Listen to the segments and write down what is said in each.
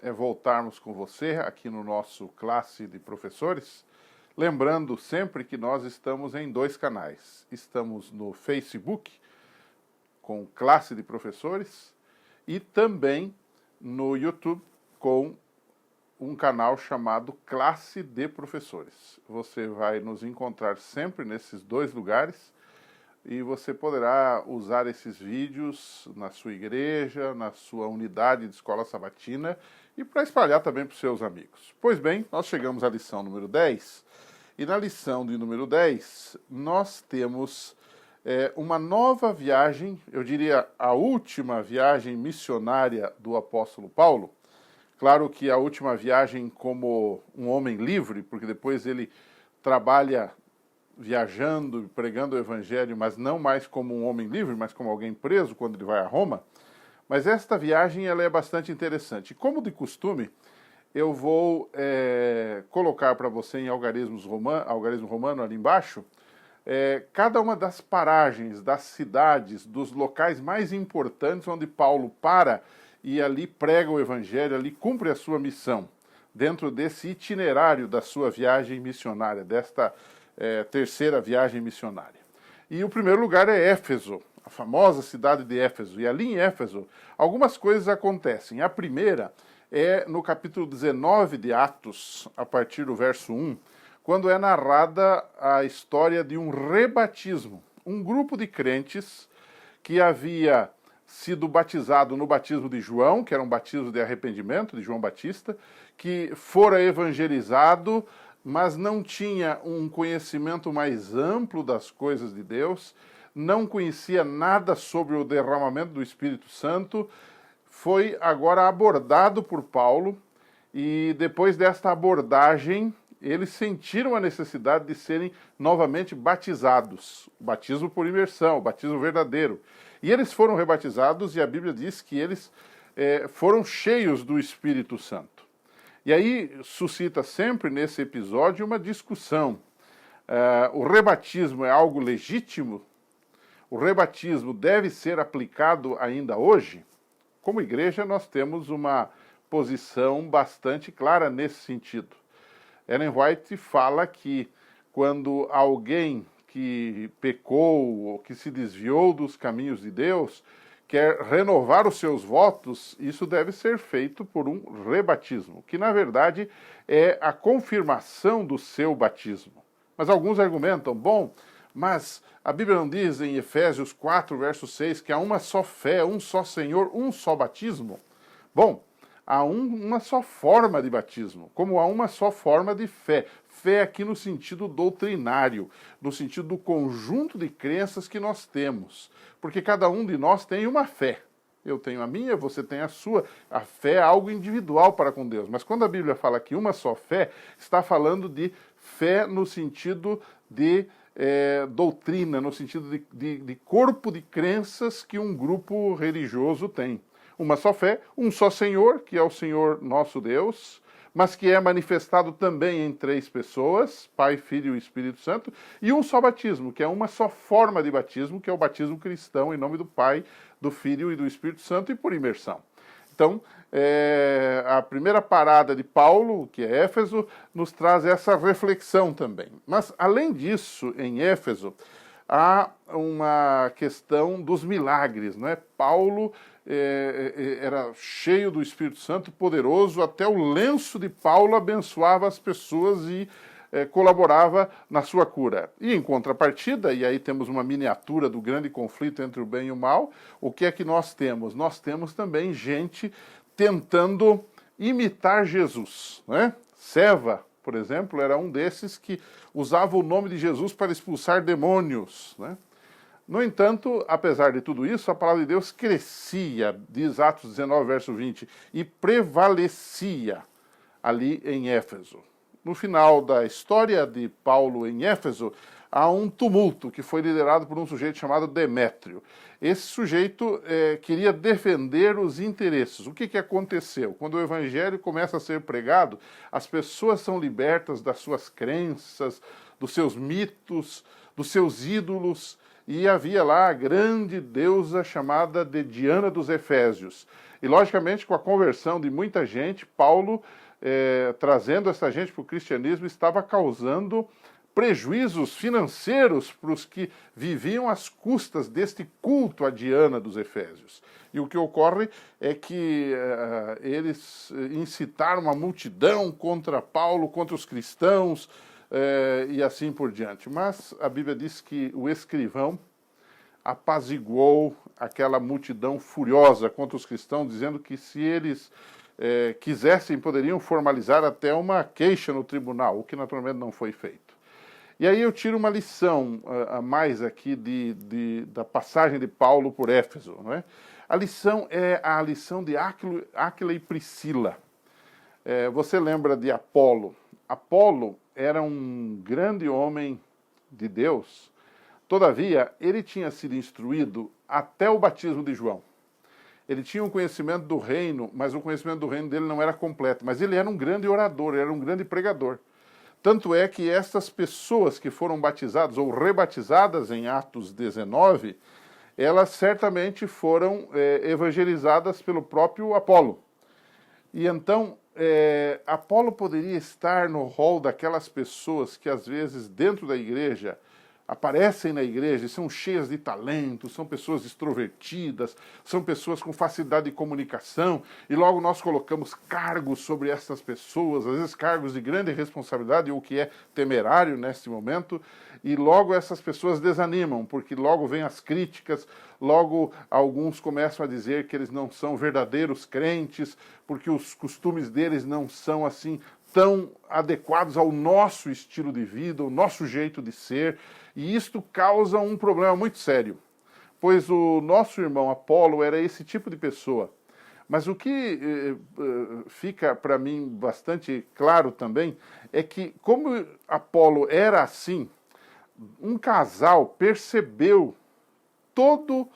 é voltarmos com você aqui no nosso Classe de Professores. Lembrando sempre que nós estamos em 2 canais. Estamos no Facebook, com Classe de Professores, e também no YouTube, com um canal chamado Classe de Professores. Você vai nos encontrar sempre nesses 2 lugares e você poderá usar esses vídeos na sua igreja, na sua unidade de escola sabatina e para espalhar também para os seus amigos. Pois bem, nós chegamos à lição número 10 e na lição de número 10 nós temos uma nova viagem, eu diria a última viagem missionária do apóstolo Paulo. Claro que a última viagem como um homem livre, porque depois ele trabalha viajando e pregando o evangelho, mas não mais como um homem livre, mas como alguém preso quando ele vai a Roma. Mas esta viagem ela é bastante interessante. Como de costume, eu vou colocar para você em algarismo romano ali embaixo, cada uma das paragens, das cidades, dos locais mais importantes onde Paulo para e ali prega o evangelho, ali cumpre a sua missão, dentro desse itinerário da sua viagem missionária, desta terceira viagem missionária. E o primeiro lugar é Éfeso, a famosa cidade de Éfeso. E ali em Éfeso, algumas coisas acontecem. A primeira é no capítulo 19 de Atos, a partir do verso 1, quando é narrada a história de um rebatismo. Um grupo de crentes que havia sido batizado no batismo de João, que era um batismo de arrependimento, de João Batista, que fora evangelizado, mas não tinha um conhecimento mais amplo das coisas de Deus, não conhecia nada sobre o derramamento do Espírito Santo, foi agora abordado por Paulo, e depois desta abordagem, eles sentiram a necessidade de serem novamente batizados, o batismo por imersão, o batismo verdadeiro. E eles foram rebatizados, e a Bíblia diz que eles foram cheios do Espírito Santo. E aí suscita sempre nesse episódio uma discussão. O rebatismo é algo legítimo? O rebatismo deve ser aplicado ainda hoje? Como igreja, nós temos uma posição bastante clara nesse sentido. Ellen White fala que quando alguém que pecou ou que se desviou dos caminhos de Deus quer renovar os seus votos, isso deve ser feito por um rebatismo, que na verdade é a confirmação do seu batismo. Mas alguns argumentam, bom, mas a Bíblia não diz em Efésios 4, verso 6, que há uma só fé, um só Senhor, um só batismo? Bom, há uma só forma de batismo, como há uma só forma de fé. Fé aqui no sentido doutrinário, no sentido do conjunto de crenças que nós temos. Porque cada um de nós tem uma fé. Eu tenho a minha, você tem a sua. A fé é algo individual para com Deus. Mas quando a Bíblia fala que uma só fé, está falando de fé no sentido de doutrina, no sentido de corpo de crenças que um grupo religioso tem. Uma só fé, um só Senhor, que é o Senhor nosso Deus, mas que é manifestado também em 3 pessoas, Pai, Filho e Espírito Santo, e um só batismo, que é uma só forma de batismo, que é o batismo cristão em nome do Pai, do Filho e do Espírito Santo e por imersão. Então, a primeira parada de Paulo, que é Éfeso, nos traz essa reflexão também. Mas, além disso, em Éfeso, há uma questão dos milagres, não é? Paulo era cheio do Espírito Santo, poderoso, até o lenço de Paulo abençoava as pessoas e colaborava na sua cura. E em contrapartida, e aí temos uma miniatura do grande conflito entre o bem e o mal, o que é que nós temos? Nós temos também gente tentando imitar Jesus, né? Seva, por exemplo, era um desses que usava o nome de Jesus para expulsar demônios, né? No entanto, apesar de tudo isso, a palavra de Deus crescia, diz Atos 19, verso 20, e prevalecia ali em Éfeso. No final da história de Paulo em Éfeso, há um tumulto que foi liderado por um sujeito chamado Demétrio. Esse sujeito queria defender os interesses. O que aconteceu? Quando o evangelho começa a ser pregado, as pessoas são libertas das suas crenças, dos seus mitos, dos seus ídolos, e havia lá a grande deusa chamada de Diana dos Efésios. E, logicamente, com a conversão de muita gente, Paulo, trazendo essa gente para o cristianismo, estava causando prejuízos financeiros para os que viviam às custas deste culto a Diana dos Efésios. E o que ocorre é que eles incitaram uma multidão contra Paulo, contra os cristãos, e assim por diante. Mas a Bíblia diz que o escrivão apaziguou aquela multidão furiosa contra os cristãos, dizendo que se eles quisessem, poderiam formalizar até uma queixa no tribunal, o que naturalmente não foi feito. E aí eu tiro uma lição a mais aqui da passagem de Paulo por Éfeso. Não é? A lição é a lição de Áquila e Priscila. Você lembra de Apolo? Apolo era um grande homem de Deus, todavia ele tinha sido instruído até o batismo de João. Ele tinha um conhecimento do reino, mas o conhecimento do reino dele não era completo. Mas ele era um grande orador, ele era um grande pregador. Tanto é que essas pessoas que foram batizadas ou rebatizadas em Atos 19, elas certamente foram evangelizadas pelo próprio Apolo. E então, Apolo poderia estar no rol daquelas pessoas que às vezes dentro da igreja aparecem na igreja e são cheias de talento, são pessoas extrovertidas, são pessoas com facilidade de comunicação, e logo nós colocamos cargos sobre essas pessoas, às vezes cargos de grande responsabilidade, o que é temerário neste momento, e logo essas pessoas desanimam, porque logo vêm as críticas, logo alguns começam a dizer que eles não são verdadeiros crentes, porque os costumes deles não são assim tão adequados ao nosso estilo de vida, ao nosso jeito de ser, e isto causa um problema muito sério, pois o nosso irmão Apolo era esse tipo de pessoa. Mas o que fica para mim bastante claro também é que, como Apolo era assim, um casal percebeu todo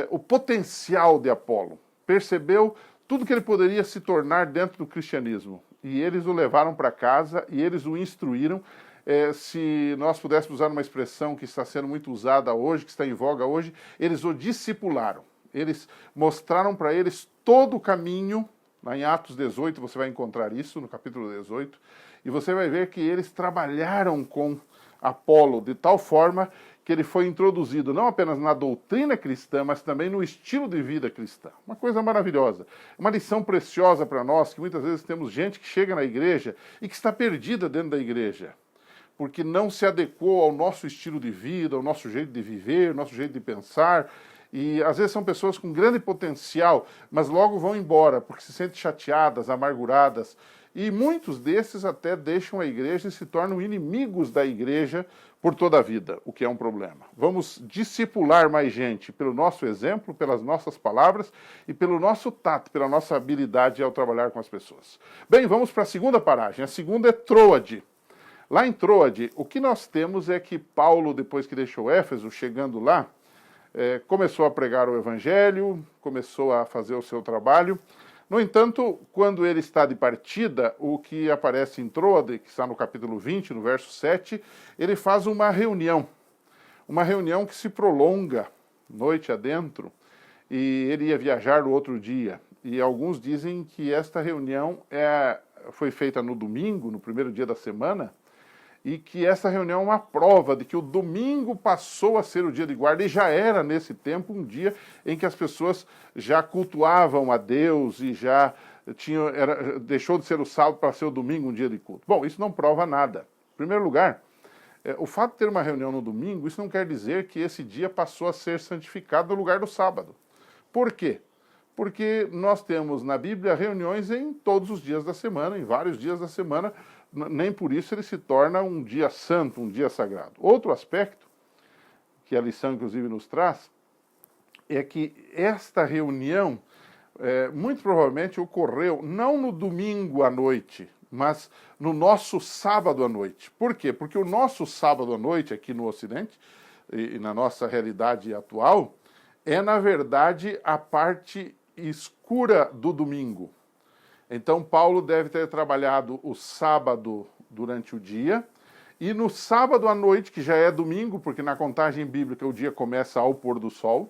o potencial de Apolo, percebeu tudo que ele poderia se tornar dentro do cristianismo. E eles o levaram para casa e eles o instruíram. Se nós pudéssemos usar uma expressão que está sendo muito usada hoje, que está em voga hoje, eles o discipularam. Eles mostraram para eles todo o caminho. Lá em Atos 18 você vai encontrar isso, no capítulo 18, e você vai ver que eles trabalharam com Apolo de tal forma que ele foi introduzido não apenas na doutrina cristã, mas também no estilo de vida cristã. Uma coisa maravilhosa. Uma lição preciosa para nós, que muitas vezes temos gente que chega na igreja e que está perdida dentro da igreja, porque não se adequou ao nosso estilo de vida, ao nosso jeito de viver, ao nosso jeito de pensar. E às vezes são pessoas com grande potencial, mas logo vão embora, porque se sentem chateadas, amarguradas. E muitos desses até deixam a igreja e se tornam inimigos da igreja por toda a vida, o que é um problema. Vamos discipular mais gente pelo nosso exemplo, pelas nossas palavras e pelo nosso tato, pela nossa habilidade ao trabalhar com as pessoas. Bem, vamos para a segunda paragem. A segunda é Troade. Lá em Troade, o que nós temos é que Paulo, depois que deixou Éfeso, chegando lá, começou a pregar o evangelho, começou a fazer o seu trabalho. No entanto, quando ele está de partida, o que aparece em Troade, que está no capítulo 20, no verso 7, ele faz uma reunião que se prolonga noite adentro, e ele ia viajar no outro dia. E alguns dizem que esta reunião foi feita no domingo, no primeiro dia da semana, e que essa reunião é uma prova de que o domingo passou a ser o dia de guarda, e já era, nesse tempo, um dia em que as pessoas já cultuavam a Deus e já deixou de ser o sábado para ser o domingo, um dia de culto. Bom, isso não prova nada. Em primeiro lugar, o fato de ter uma reunião no domingo, isso não quer dizer que esse dia passou a ser santificado no lugar do sábado. Por quê? Porque nós temos na Bíblia reuniões em todos os dias da semana, em vários dias da semana, nem por isso ele se torna um dia santo, um dia sagrado. Outro aspecto, que a lição inclusive nos traz, é que esta reunião muito provavelmente ocorreu não no domingo à noite, mas no nosso sábado à noite. Por quê? Porque o nosso sábado à noite aqui no Ocidente, e na nossa realidade atual, é na verdade a parte escura do domingo. Então Paulo deve ter trabalhado o sábado durante o dia E no sábado à noite, que já é domingo, porque na contagem bíblica o dia começa ao pôr do sol,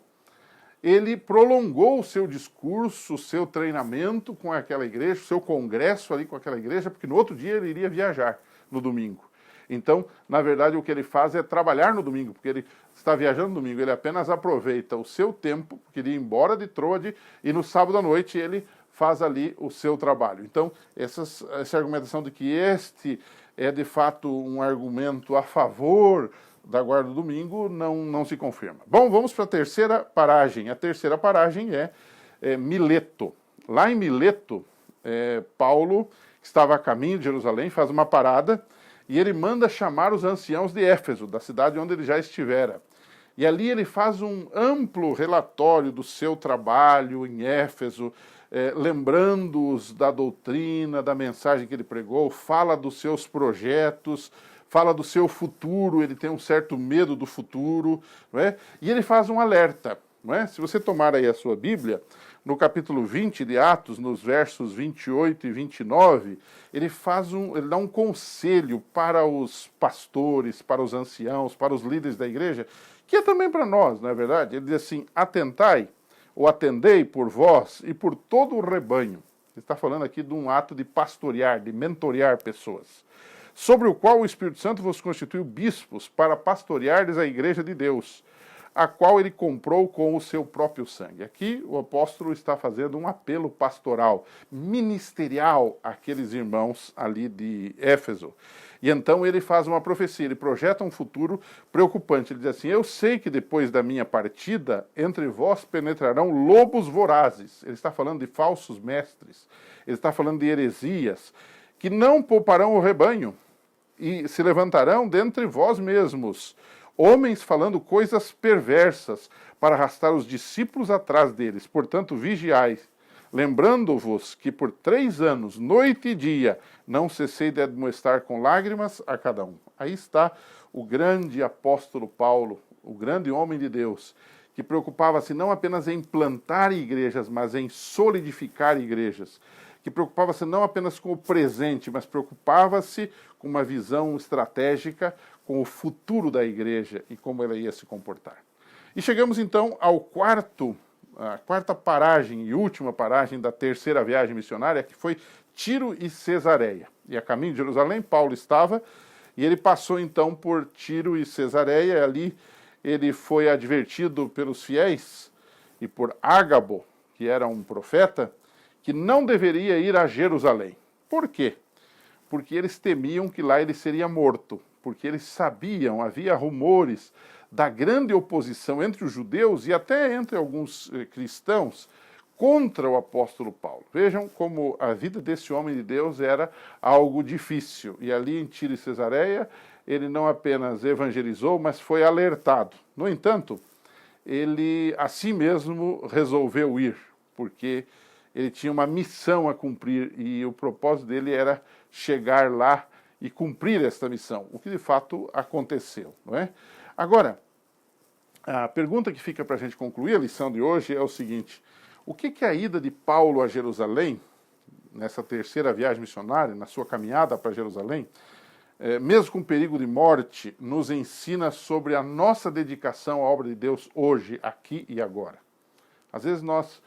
ele prolongou o seu discurso, o seu treinamento com aquela igreja, o seu congresso ali com aquela igreja, porque no outro dia ele iria viajar no domingo. Então, na verdade, o que ele faz é trabalhar no domingo, porque ele está viajando no domingo, ele apenas aproveita o seu tempo, porque ele ia embora de Troade, e no sábado à noite ele faz ali o seu trabalho. Então, essa argumentação de que este é de fato um argumento a favor da guarda do domingo não se confirma. Bom, vamos para a terceira paragem. A terceira paragem é Mileto. Lá em Mileto, Paulo, que estava a caminho de Jerusalém, faz uma parada e ele manda chamar os anciãos de Éfeso, da cidade onde ele já estivera. E ali ele faz um amplo relatório do seu trabalho em Éfeso, lembrando-os da doutrina, da mensagem que ele pregou, fala dos seus projetos, fala do seu futuro, ele tem um certo medo do futuro, não é? E ele faz um alerta. Não é? Se você tomar aí a sua Bíblia, no capítulo 20 de Atos, nos versos 28 e 29, ele dá um conselho para os pastores, para os anciãos, para os líderes da igreja, que é também para nós, não é verdade? Ele diz assim: atentai, ou atendei por vós e por todo o rebanho. Ele está falando aqui de um ato de pastorear, de mentorear pessoas, sobre o qual o Espírito Santo vos constituiu bispos para pastoreardes a igreja de Deus, a qual ele comprou com o seu próprio sangue. Aqui o apóstolo está fazendo um apelo pastoral, ministerial àqueles irmãos ali de Éfeso. E então ele faz uma profecia, ele projeta um futuro preocupante. Ele diz assim: eu sei que depois da minha partida, entre vós penetrarão lobos vorazes. Ele está falando de falsos mestres, ele está falando de heresias, que não pouparão o rebanho, e se levantarão dentre vós mesmos homens falando coisas perversas para arrastar os discípulos atrás deles. Portanto, vigiai, lembrando-vos que por 3 anos, noite e dia, não cessei de admoestar com lágrimas a cada um. Aí está o grande apóstolo Paulo, o grande homem de Deus, que preocupava-se não apenas em plantar igrejas, mas em solidificar igrejas, que preocupava-se não apenas com o presente, mas preocupava-se com uma visão estratégica, com o futuro da igreja e como ela ia se comportar. E chegamos então a quarta paragem e última paragem da terceira viagem missionária, que foi Tiro e Cesareia. E a caminho de Jerusalém, Paulo estava, e ele passou então por Tiro e Cesareia, e ali ele foi advertido pelos fiéis e por Ágabo, que era um profeta, que não deveria ir a Jerusalém. Por quê? Porque eles temiam que lá ele seria morto, porque eles sabiam, havia rumores da grande oposição entre os judeus e até entre alguns cristãos contra o apóstolo Paulo. Vejam como a vida desse homem de Deus era algo difícil. E ali em Tiro e Cesareia, ele não apenas evangelizou, mas foi alertado. No entanto, ele assim mesmo resolveu ir, porque ele tinha uma missão a cumprir e o propósito dele era chegar lá e cumprir esta missão, o que de fato aconteceu, não é? Agora, a pergunta que fica para a gente concluir a lição de hoje é o seguinte: o que a ida de Paulo a Jerusalém, nessa terceira viagem missionária, na sua caminhada para Jerusalém, mesmo com perigo de morte, nos ensina sobre a nossa dedicação à obra de Deus hoje, aqui e agora? Às vezes nós,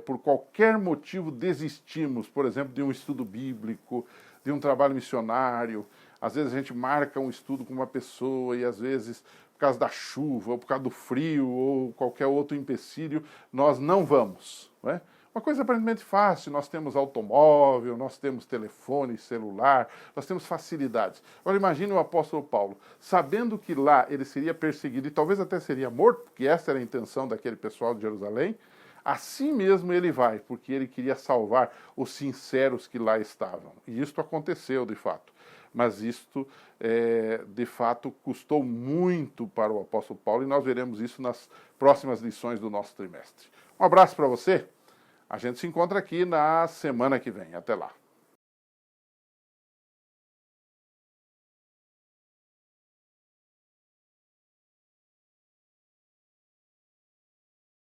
por qualquer motivo, desistimos, por exemplo, de um estudo bíblico, de um trabalho missionário. Às vezes a gente marca um estudo com uma pessoa e às vezes, por causa da chuva, ou por causa do frio, ou qualquer outro empecilho, nós não vamos. Não é? Uma coisa aparentemente fácil, nós temos automóvel, nós temos telefone, celular, nós temos facilidades. Agora imagine o apóstolo Paulo, sabendo que lá ele seria perseguido e talvez até seria morto, porque essa era a intenção daquele pessoal de Jerusalém, assim mesmo ele vai, porque ele queria salvar os sinceros que lá estavam. E isto aconteceu, de fato. Mas isto, de fato, custou muito para o apóstolo Paulo, e nós veremos isso nas próximas lições do nosso trimestre. Um abraço para você. A gente se encontra aqui na semana que vem. Até lá.